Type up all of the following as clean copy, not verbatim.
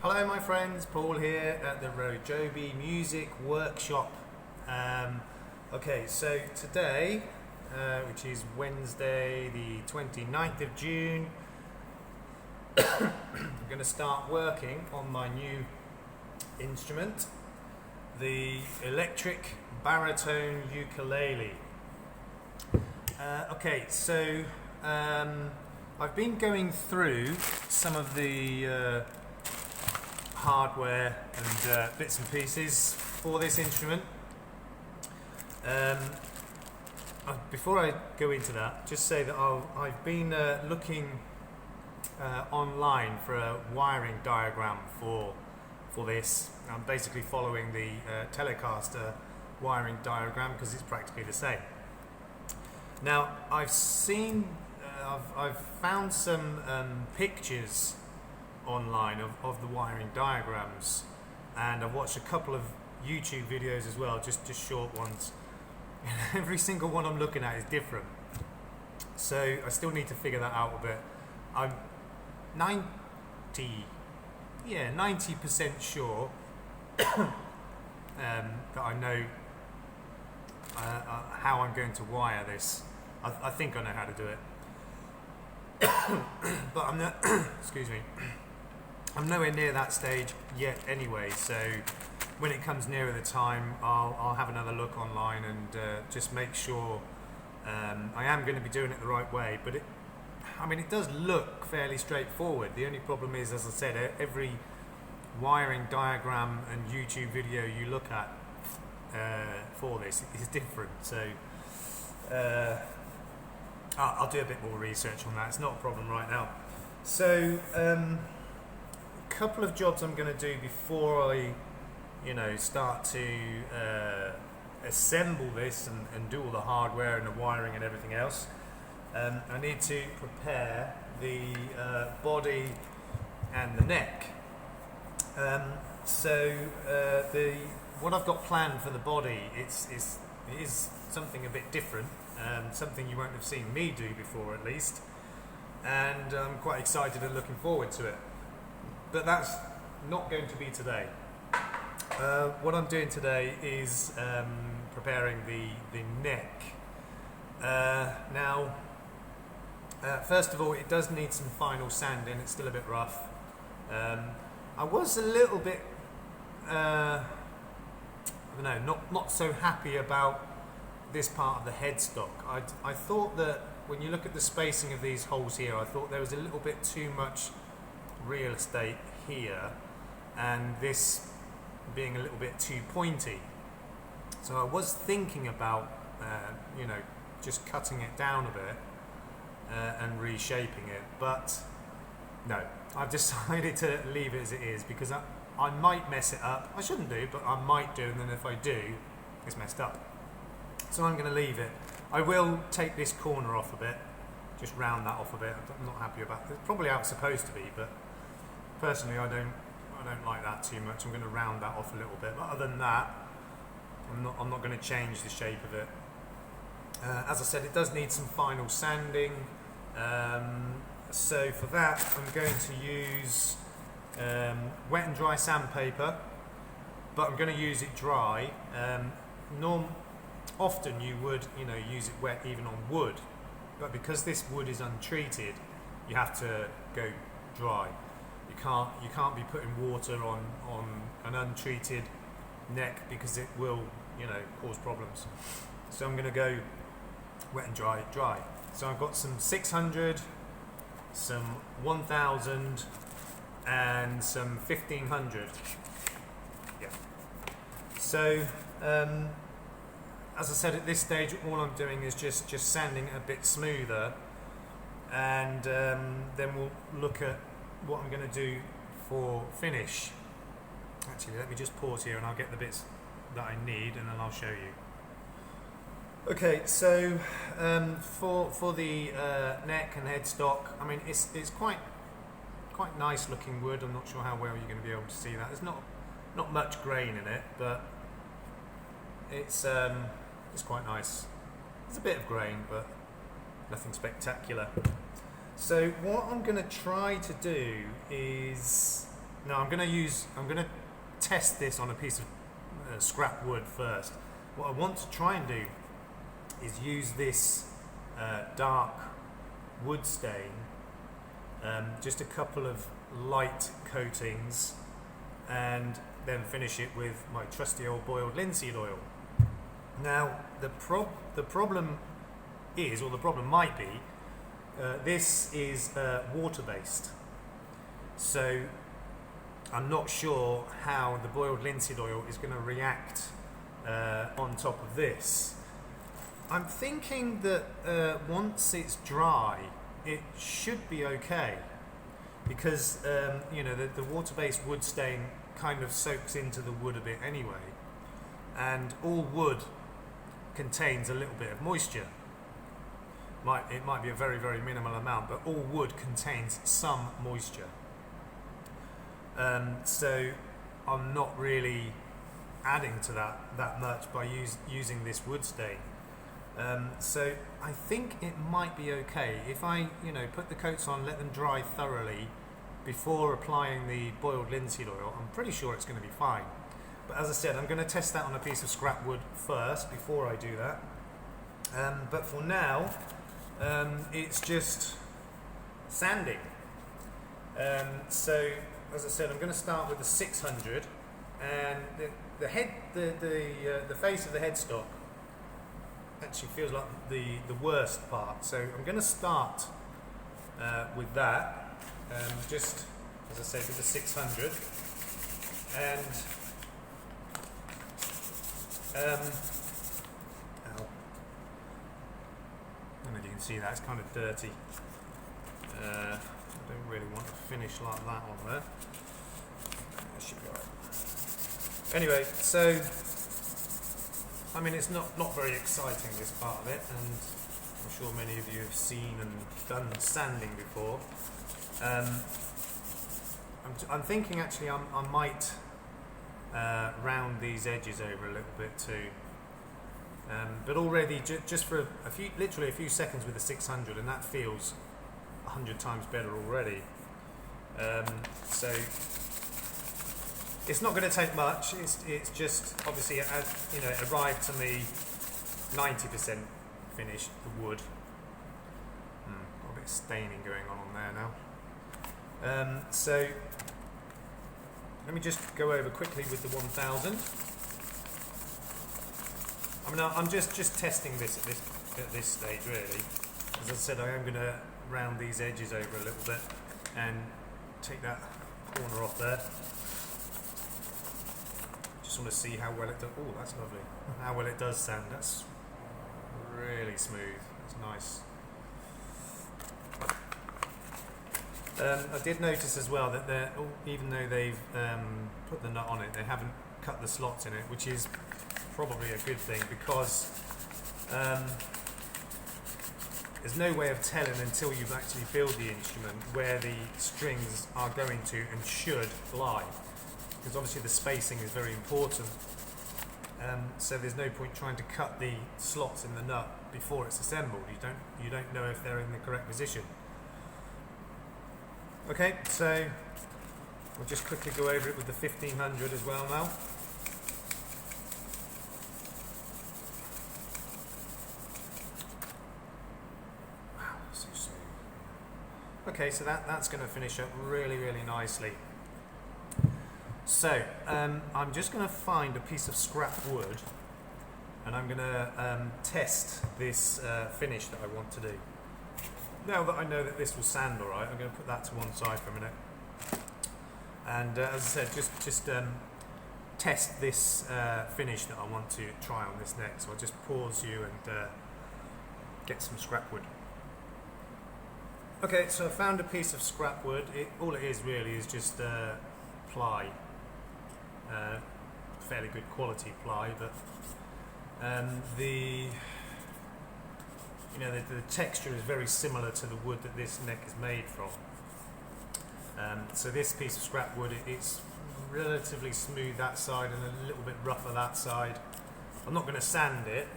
Hello my friends, Paul here at the RoJoBe Music Workshop. Okay, so today, which is Wednesday the 29th of June, I'm going to start working on my new instrument, the Electric Baritone Ukulele. Okay, so I've been going through some of the hardware and bits and pieces for this instrument. Before I go into that, just say that I've been looking online for a wiring diagram for this. I'm basically following the Telecaster wiring diagram because it's practically the same. Now I've found some pictures online of the wiring diagrams, and I've watched a couple of YouTube videos as well, just short ones. Every single one I'm looking at is different, so I still need to figure that out a bit. I'm 90% sure that I know how I'm going to wire this. I think I know how to do it, but I'm not excuse me, I'm nowhere near that stage yet anyway, so when it comes nearer the time, I'll have another look online and just make sure I am going to be doing it the right way. But it does look fairly straightforward. The only problem is, as I said, every wiring diagram and YouTube video you look at for this is different, so I'll do a bit more research on that. It's not a problem right now. So couple of jobs I'm going to do before I start to assemble this and do all the hardware and the wiring and everything else. I need to prepare the body and the neck. What I've got planned for the body, it is something a bit different, something you won't have seen me do before at least, and I'm quite excited and looking forward to it. But that's not going to be today. What I'm doing today is preparing the neck. Now, first of all, it does need some final sanding. It's still a bit rough. I was a little bit, not so happy about this part of the headstock. I thought that when you look at the spacing of these holes here, I thought there was a little bit too much real estate here, and this being a little bit too pointy. So I was thinking about just cutting it down a bit and reshaping it, but no, I've decided to leave it as it is because I might mess it up. I shouldn't do, but I might do, and then if I do, it's messed up. So I'm going to leave it. I will take this corner off a bit, just round that off a bit. I'm not happy about it. It's probably how it's supposed to be, but personally I don't like that too much. I'm going to round that off a little bit, but other than that, I'm not going to change the shape of it. As I said, it does need some final sanding, so for that I'm going to use wet and dry sandpaper, but I'm going to use it dry. Often you would use it wet even on wood, but because this wood is untreated, you have to go dry. You can't be putting water on an untreated neck because it will cause problems. So I'm going to go wet and dry. So I've got some 600, some 1000 and some 1500. Yeah. So as I said, at this stage all I'm doing is just sanding it a bit smoother, and then we'll look at what I'm going to do for finish. Actually, let me just pause here and I'll get the bits that I need and then I'll show you. Okay, so for the neck and headstock, it's quite nice looking wood. I'm not sure how well you're going to be able to see that. There's not much grain in it, but it's quite nice. There's a bit of grain, but nothing spectacular. So what I'm going to try to do is Now I'm going to test this on a piece of scrap wood first. What I want to try and do is use this dark wood stain, just a couple of light coatings, and then finish it with my trusty old boiled linseed oil. Now the problem is, or the problem might be, this is water based, so I'm not sure how the boiled linseed oil is going to react on top of this. I'm thinking that once it's dry, it should be okay, because the water-based wood stain kind of soaks into the wood a bit anyway, and all wood contains a little bit of moisture. It might be a very, very minimal amount, but all wood contains some moisture. So I'm not really adding to that much by using this wood stain. So I think it might be okay if I put the coats on, let them dry thoroughly before applying the boiled linseed oil. I'm pretty sure it's going to be fine. But as I said, I'm going to test that on a piece of scrap wood first before I do that. But for now, it's just sanding. So as I said, I'm going to start with the 600, and the face of the headstock actually feels like the worst part. So I'm going to start with that, just as I say, with the 600, and ow. I don't know if you can see that, it's kind of dirty. I don't really want to finish like that on there. That should be alright. Anyway, so I mean, it's not very exciting, this part of it, and I'm sure many of you have seen and done sanding before. I'm thinking actually I might round these edges over a little bit too. But already, just for literally a few seconds with the 600, and that feels 100 times better already. So it's not going to take much. It's just obviously, it arrived to me 90% finished, the wood. Got a bit of staining going on there now. So let me just go over quickly with the 1000. I mean, I'm just testing this at this stage, really. As I said, I am going to round these edges over a little bit and take that corner off there. Just want to see how well it does. Oh, that's lovely. How well it does sand. That's really smooth. That's nice. I did notice as well that even though they've put the nut on it, they haven't cut the slots in it, which is probably a good thing, because there's no way of telling until you've actually built the instrument where the strings are going to and should lie, because obviously the spacing is very important. So there's no point trying to cut the slots in the nut before it's assembled. You don't know if they're in the correct position. Okay, so we'll just quickly go over it with the 1500 as well now. Wow, so smooth. Okay, so that's going to finish up really, really nicely. So I'm just going to find a piece of scrap wood, and I'm going to test this finish that I want to do. Now that I know that this will sand all right, I'm going to put that to one side for a minute. And as I said, just test this finish that I want to try on this next. So I'll just pause you and get some scrap wood. Okay, so I found a piece of scrap wood. All it is really is just ply. Fairly good quality ply, but the texture is very similar to the wood that this neck is made from. So this piece of scrap wood, it's relatively smooth that side and a little bit rougher that side. I'm not going to sand it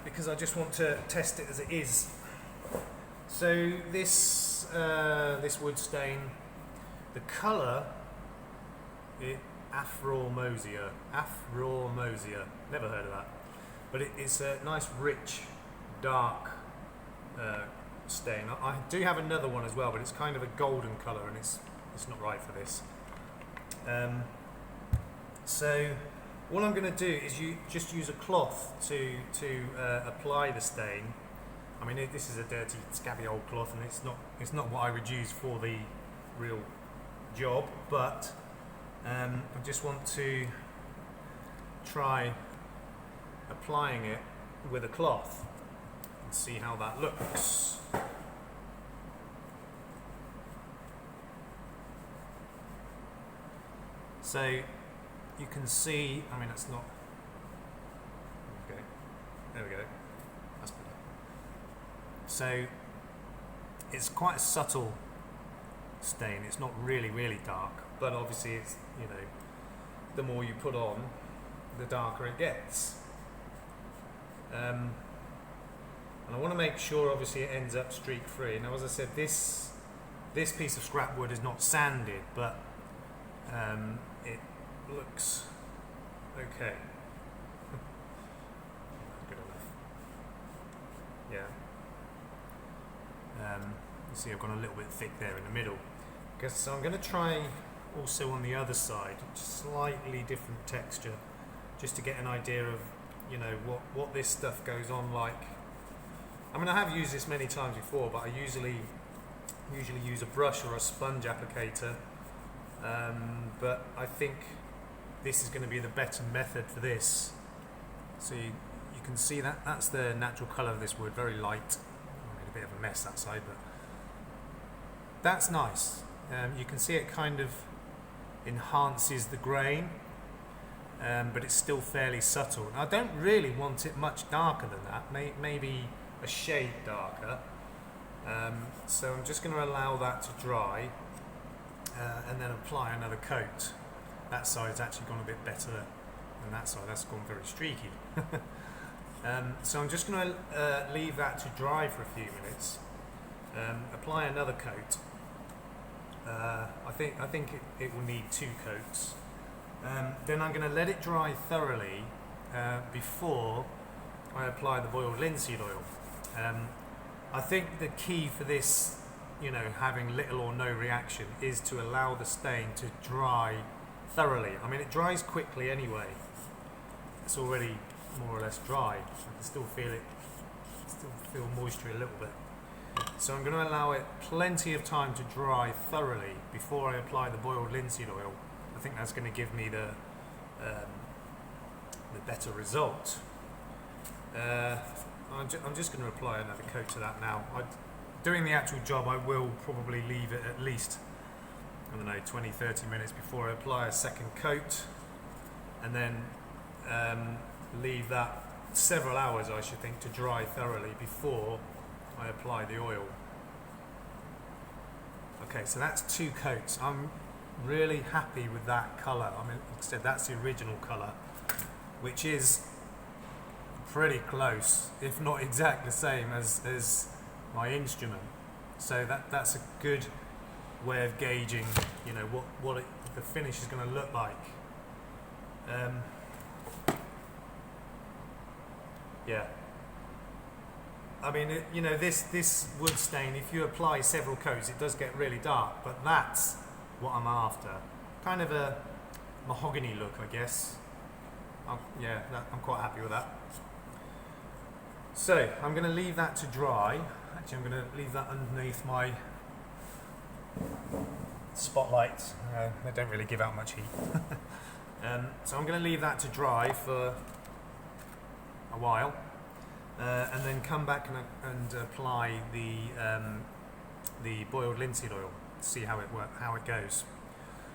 because I just want to test it as it is. So this wood stain The colour, Afromosia, never heard of that. But it's a nice, rich, dark stain. I do have another one as well, but it's kind of a golden colour, and it's not right for this. So what I'm going to do is just use a cloth to apply the stain. I mean, this is a dirty, scabby old cloth, and it's not what I would use for the real job, but I just want to try applying it with a cloth and see how that looks. So you can see, I mean, that's not okay. There we go. That's better. So it's quite a subtle stain. It's not really dark, but obviously it's, you know, the more you put on, the darker it gets. And I want to make sure, obviously, it ends up streak free. Now, as I said, this piece of scrap wood is not sanded, but it looks okay. Good enough. Yeah. You see, I've gone a little bit thick there in the middle. So I'm going to try also on the other side, slightly different texture, just to get an idea of, you know, what this stuff goes on like. I mean, I have used this many times before, but I usually use a brush or a sponge applicator. But I think this is going to be the better method for this. So you can see that's the natural colour of this wood, very light. I made a bit of a mess that side, but that's nice. You can see it kind of enhances the grain, but it's still fairly subtle. And I don't really want it much darker than that, maybe a shade darker. So I'm just going to allow that to dry and then apply another coat. That side's actually gone a bit better than that side. That's gone very streaky. So I'm just going to leave that to dry for a few minutes. Apply another coat. I think it will need 2 coats. Then I'm going to let it dry thoroughly before I apply the boiled linseed oil. I think the key for this, you know, having little or no reaction, is to allow the stain to dry thoroughly. I mean, it dries quickly anyway. It's already more or less dry. I can still feel moisture a little bit. So I'm going to allow it plenty of time to dry thoroughly before I apply the boiled linseed oil. I think that's going to give me the better result. I'm just going to apply another coat to that now. Doing the actual job, I will probably leave it at least, I don't know, 20-30 minutes before I apply a second coat, and then leave that several hours, I should think, to dry thoroughly before I apply the oil. Okay, so that's 2 coats. I'm really happy with that colour. I mean, like I said, that's the original colour, which is pretty close, if not exactly the same as my instrument. So that's a good way of gauging, you know, what the finish is going to look like. Yeah. I mean, you know, this wood stain, if you apply several coats, it does get really dark, but that's what I'm after. Kind of a mahogany look, I guess. Yeah, I'm quite happy with that. So, I'm going to leave that to dry. Actually, I'm going to leave that underneath my spotlights. They don't really give out much heat. So I'm going to leave that to dry for a while. And then come back and apply the boiled linseed oil to see how it goes.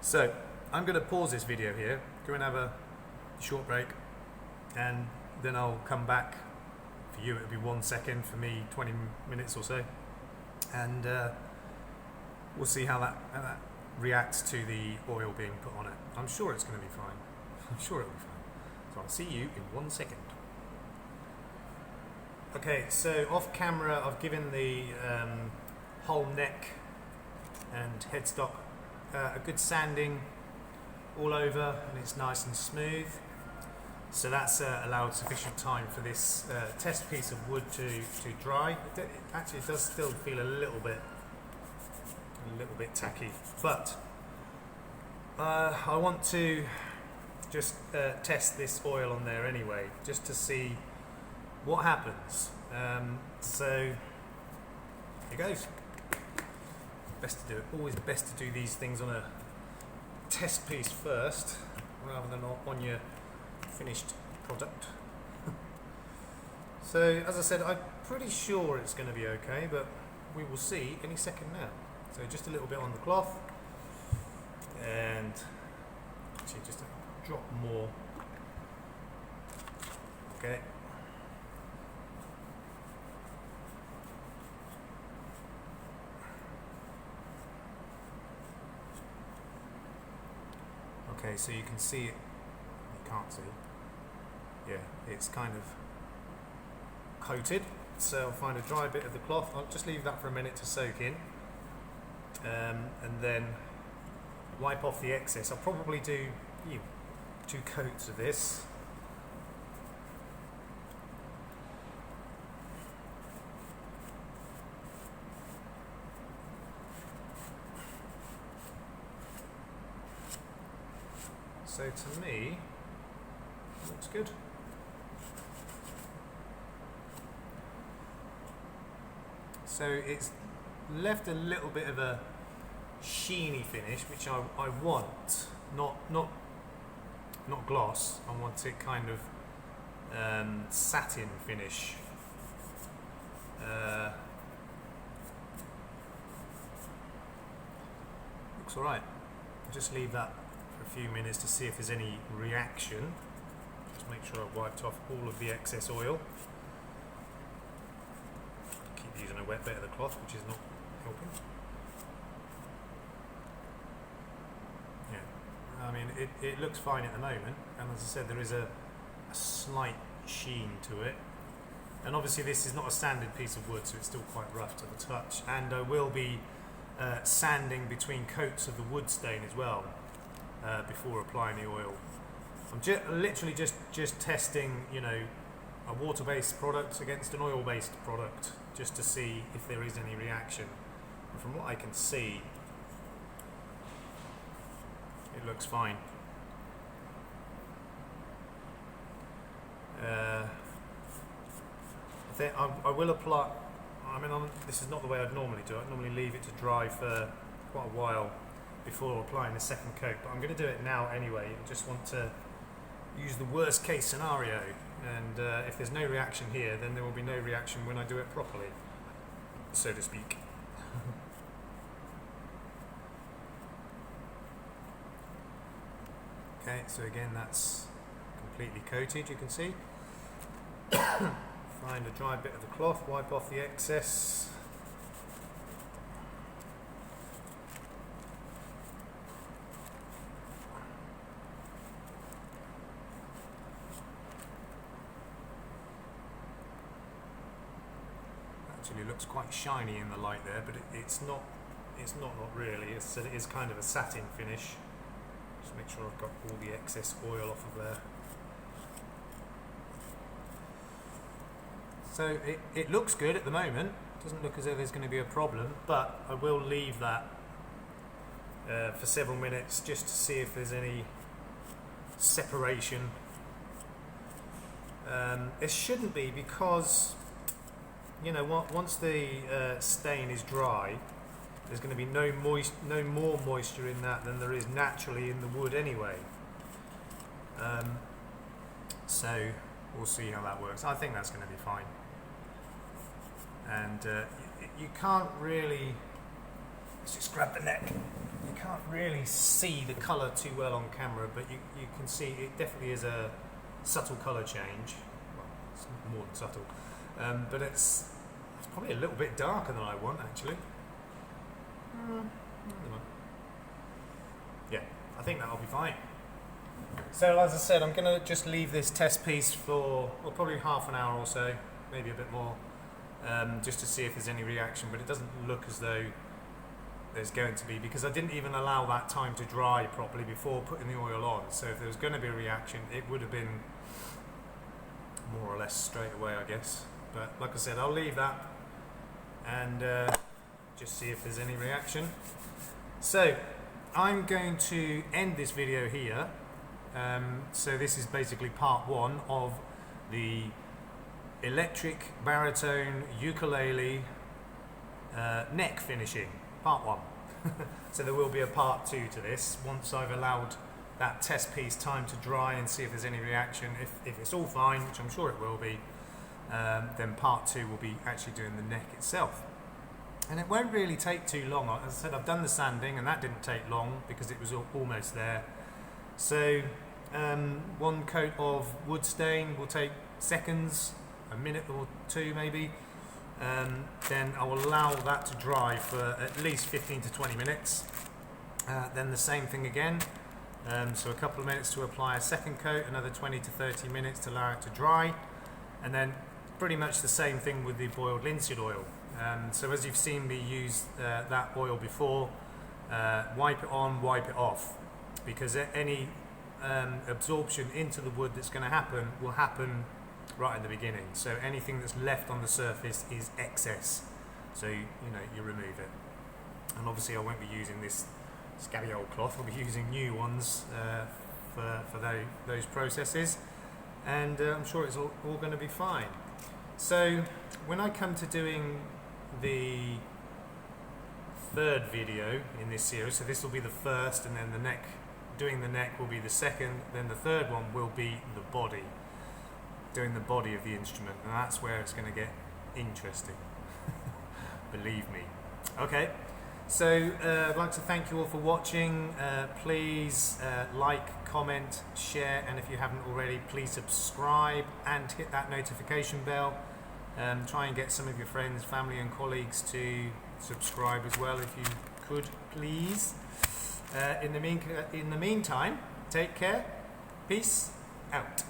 So I'm going to pause this video here, go and have a short break, and then I'll come back. For you it'll be 1 second, for me 20 minutes or so, and we'll see how that reacts to the oil being put on it. I'm sure it's going to be fine. I'm sure it'll be fine. So I'll see you in 1 second. Okay, so off camera I've given the whole neck and headstock a good sanding all over, and it's nice and smooth. So that's allowed sufficient time for this test piece of wood to dry. It does still feel a little bit tacky, but I want to just test this oil on there anyway, just to see what happens. So here goes. Best to do it. Always best to do these things on a test piece first, rather than on your finished product. So as I said, I'm pretty sure it's going to be okay, but we will see any second now. So just a little bit on the cloth, and actually just a drop more. Okay. Okay, so you can see it. You can't see. Yeah, it's kind of coated. So I'll find a dry bit of the cloth. I'll just leave that for a minute to soak in, and then wipe off the excess. I'll probably do 2 coats of this. So to me, looks good. So it's left a little bit of a sheeny finish, which I want, not gloss. I want it kind of satin finish. Looks alright. Just leave that for a few minutes to see if there's any reaction. Just make sure I've wiped off all of the excess oil. Keep using a wet bit of the cloth, which is not helping. Yeah, I mean it looks fine at the moment, and as I said, there is a slight sheen to it. And obviously this is not a sanded piece of wood, so it's still quite rough to the touch. And I will be sanding between coats of the wood stain as well before applying the oil. I'm literally just testing, a water-based product against an oil-based product, just to see if there is any reaction. And from what I can see, it looks fine. I will apply. This is not the way I'd normally do it. I'd normally leave it to dry for quite a while before applying the second coat, but I'm going to do it now anyway. I just want to use the worst case scenario, and if there's no reaction here, then there will be no reaction when I do it properly, so to speak. Okay, so again, that's completely coated, you can see. Find a dry bit of the cloth, wipe off the excess. Actually looks quite shiny in the light there, but it's not really. It is kind of a satin finish. Just make sure I've got all the excess oil off of there. So it looks good at the moment. Doesn't look as though there's going to be a problem, but I will leave that for several minutes just to see if there's any separation. It shouldn't be, because once the stain is dry, there's going to be no more moisture in that than there is naturally in the wood anyway. So we'll see how that works. I think that's going to be fine. And you can't really, let's just grab the neck. You can't really see the colour too well on camera, but you can see it definitely is a subtle colour change. Well, it's more than subtle, but it's probably a little bit darker than I want, actually. Yeah, I think that'll be fine. So as I said, I'm going to just leave this test piece for probably half an hour or so, maybe a bit more, just to see if there's any reaction, but it doesn't look as though there's going to be, because I didn't even allow that time to dry properly before putting the oil on. So if there was going to be a reaction, it would have been more or less straight away, I guess. But like I said, I'll leave that and just see if there's any reaction. So I'm going to end this video here. So this is basically part one of the Electric Baritone Ukulele neck finishing, part one. So there will be a part two to this once I've allowed that test piece time to dry and see if there's any reaction. If it's all fine, which I'm sure it will be, then part two will be actually doing the neck itself. And it won't really take too long. As I said, I've done the sanding and that didn't take long because it was almost there. So one coat of wood stain will take seconds, a minute or two maybe. Then I will allow that to dry for at least 15 to 20 minutes. Then the same thing again. So a couple of minutes to apply a second coat, another 20 to 30 minutes to allow it to dry. And then pretty much the same thing with the boiled linseed oil. So as you've seen me use that oil before, wipe it on, wipe it off, because any absorption into the wood that's going to happen will happen right in the beginning. So anything that's left on the surface is excess, so you remove it. And obviously I won't be using this scabby old cloth, I'll be using new ones for those processes, and I'm sure it's all going to be fine. So when I come to doing the third video in this series, so this will be the first, and then doing the neck will be the second, then the third one will be the body, doing the body of the instrument, and that's where it's going to get interesting. Believe me. Okay, so I'd like to thank you all for watching. Please like, comment, share, and if you haven't already, please subscribe and hit that notification bell. Try and get some of your friends, family and colleagues to subscribe as well if you could, please. In the meantime, take care. Peace out.